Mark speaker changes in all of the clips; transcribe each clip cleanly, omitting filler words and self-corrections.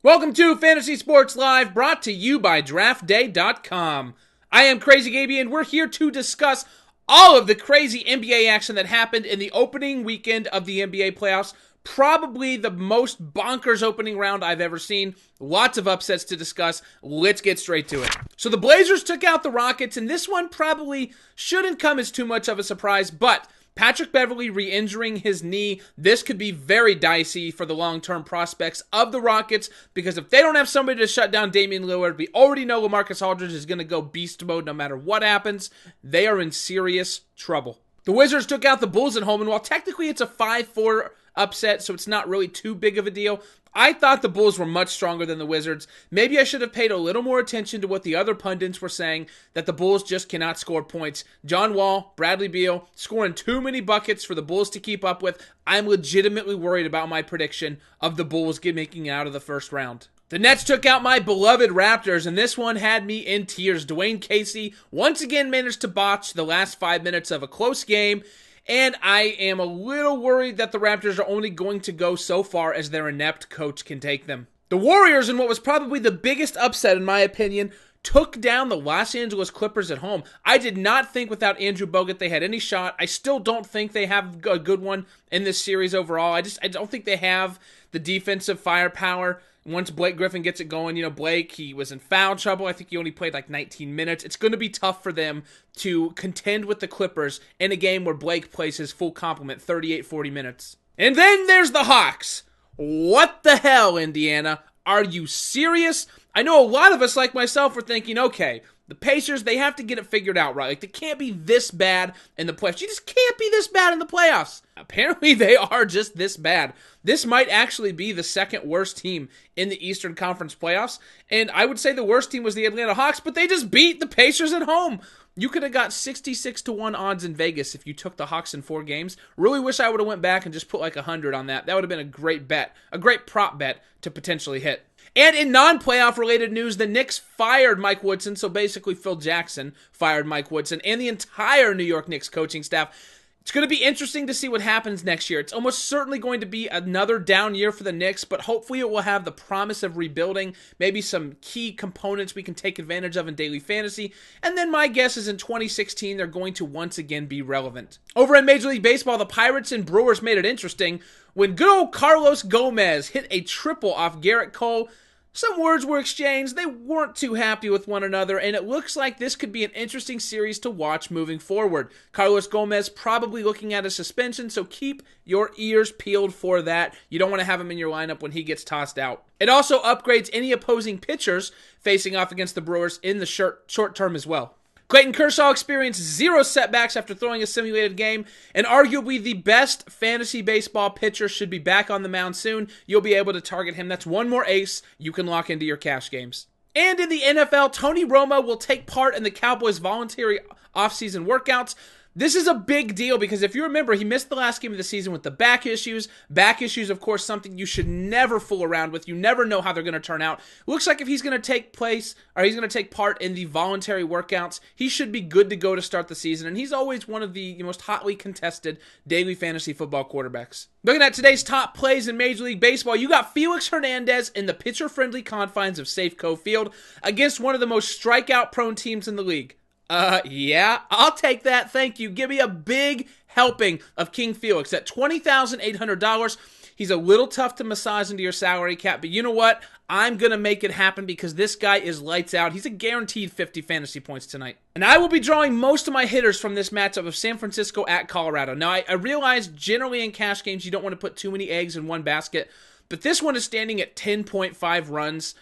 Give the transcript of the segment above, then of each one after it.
Speaker 1: Welcome to Fantasy Sports Live, brought to you by DraftDay.com. I am Crazy Gaby, and we're here to discuss all of the crazy NBA action that happened in the opening weekend of the NBA playoffs. Probably the most bonkers opening round I've ever seen. Lots of upsets to discuss. Let's get straight to it. So the Blazers took out the Rockets, and this one probably shouldn't come as too much of a surprise, but Patrick Beverley re-injuring his knee, this could be very dicey for the long-term prospects of the Rockets, because if they don't have somebody to shut down Damian Lillard, we already know LaMarcus Aldridge is going to go beast mode no matter what happens. They are in serious trouble. The Wizards took out the Bulls at home, and while technically it's a 5-4 upset, so it's not really too big of a deal, I thought the Bulls were much stronger than the Wizards. Maybe I should have paid a little more attention to what the other pundits were saying, that the Bulls just cannot score points. John Wall, Bradley Beal, scoring too many buckets for the Bulls to keep up with. I'm legitimately worried about my prediction of the Bulls making it out of the first round. The Nets took out my beloved Raptors, and this one had me in tears. Dwayne Casey once again managed to botch the last 5 minutes of a close game, and I am a little worried that the Raptors are only going to go so far as their inept coach can take them. The Warriors, in what was probably the biggest upset in my opinion, took down the Los Angeles Clippers at home. I did not think without Andrew Bogut they had any shot. I still don't think they have a good one in this series overall. I don't think they have the defensive firepower. Once Blake Griffin gets it going, Blake, he was in foul trouble. I think he only played like 19 minutes. It's going to be tough for them to contend with the Clippers in a game where Blake plays his full complement, 38-40 minutes. And then there's the Hawks. What the hell, Indiana? Are you serious? I know a lot of us, like myself, were thinking, okay, the Pacers, they have to get it figured out right. Like, they can't be this bad in the playoffs. You just can't be this bad in the playoffs. Apparently, they are just this bad. This might actually be the second worst team in the Eastern Conference playoffs. And I would say the worst team was the Atlanta Hawks, but they just beat the Pacers at home. You could have got 66-1 odds in Vegas if you took the Hawks in 4 games. Really wish I would have went back and just put like 100 on that. That would have been a great bet, a great prop bet to potentially hit. And in non-playoff related news, the Knicks fired Mike Woodson, so basically Phil Jackson fired Mike Woodson and the entire New York Knicks coaching staff. It's going to be interesting to see what happens next year. It's almost certainly going to be another down year for the Knicks, but hopefully it will have the promise of rebuilding, maybe some key components we can take advantage of in daily fantasy, and then my guess is in 2016 they're going to once again be relevant. Over in Major League Baseball, the Pirates and Brewers made it interesting when good old Carlos Gomez hit a triple off Garrett Cole. Some words were exchanged, they weren't too happy with one another, and it looks like this could be an interesting series to watch moving forward. Carlos Gomez probably looking at a suspension, so keep your ears peeled for that. You don't want to have him in your lineup when he gets tossed out. It also upgrades any opposing pitchers facing off against the Brewers in the short term as well. Clayton Kershaw experienced 0 setbacks after throwing a simulated game, and arguably the best fantasy baseball pitcher should be back on the mound soon. You'll be able to target him. That's one more ace you can lock into your cash games. And in the NFL, Tony Romo will take part in the Cowboys' voluntary offseason workouts. This is a big deal because if you remember, he missed the last game of the season with the back issues. Back issues, of course, something you should never fool around with. You never know how they're going to turn out. Looks like if he's going to take part in the voluntary workouts, he should be good to go to start the season. And he's always one of the most hotly contested daily fantasy football quarterbacks. Looking at today's top plays in Major League Baseball, you got Felix Hernandez in the pitcher-friendly confines of Safeco Field against one of the most strikeout-prone teams in the league. Yeah, I'll take that. Thank you. Give me a big helping of King Felix at $20,800. He's a little tough to massage into your salary cap, but you know what? I'm going to make it happen because this guy is lights out. He's a guaranteed 50 fantasy points tonight. And I will be drawing most of my hitters from this matchup of San Francisco at Colorado. Now, I realize generally in cash games you don't want to put too many eggs in one basket, but this one is standing at 10.5 runs.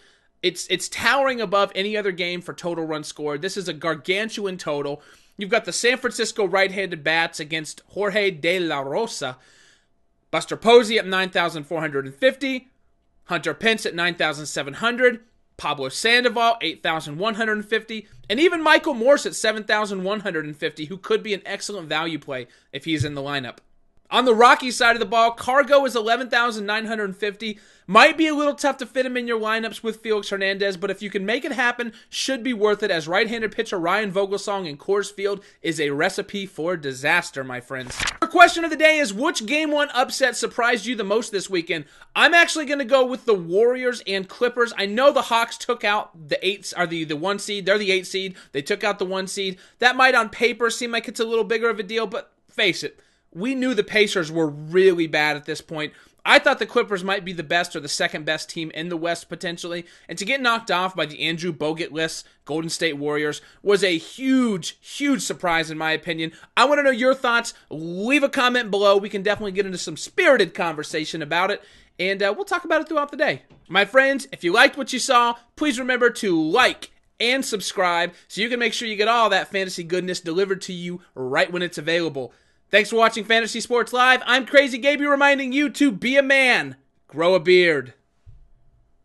Speaker 1: It's towering above any other game for total runs scored. This is a gargantuan total. You've got the San Francisco right-handed bats against Jorge De La Rosa. Buster Posey at 9,450. Hunter Pence at 9,700. Pablo Sandoval, 8,150. And even Michael Morse at 7,150, who could be an excellent value play if he's in the lineup. On the Rockies side of the ball, Cargo is 11,950. Might be a little tough to fit him in your lineups with Felix Fernandez, but if you can make it happen, should be worth it, as right-handed pitcher Ryan Vogelsong in Coors Field is a recipe for disaster, my friends. Our question of the day is, which Game 1 upset surprised you the most this weekend? I'm actually going to go with the Warriors and Clippers. I know the Hawks took out the 1 seed. They're the 8 seed. They took out the 1 seed. That might on paper seem like it's a little bigger of a deal, but face it, we knew the Pacers were really bad at this point. I thought the Clippers might be the best or the second best team in the West potentially, and to get knocked off by the Andrew Bogut-less Golden State Warriors was a huge, huge surprise in my opinion. I want to know your thoughts. Leave a comment below. We can definitely get into some spirited conversation about it, and we'll talk about it throughout the day. My friends, if you liked what you saw, please remember to like and subscribe so you can make sure you get all that fantasy goodness delivered to you right when it's available. Thanks for watching Fantasy Sports Live. I'm Crazy Gaby reminding you to be a man, grow a beard.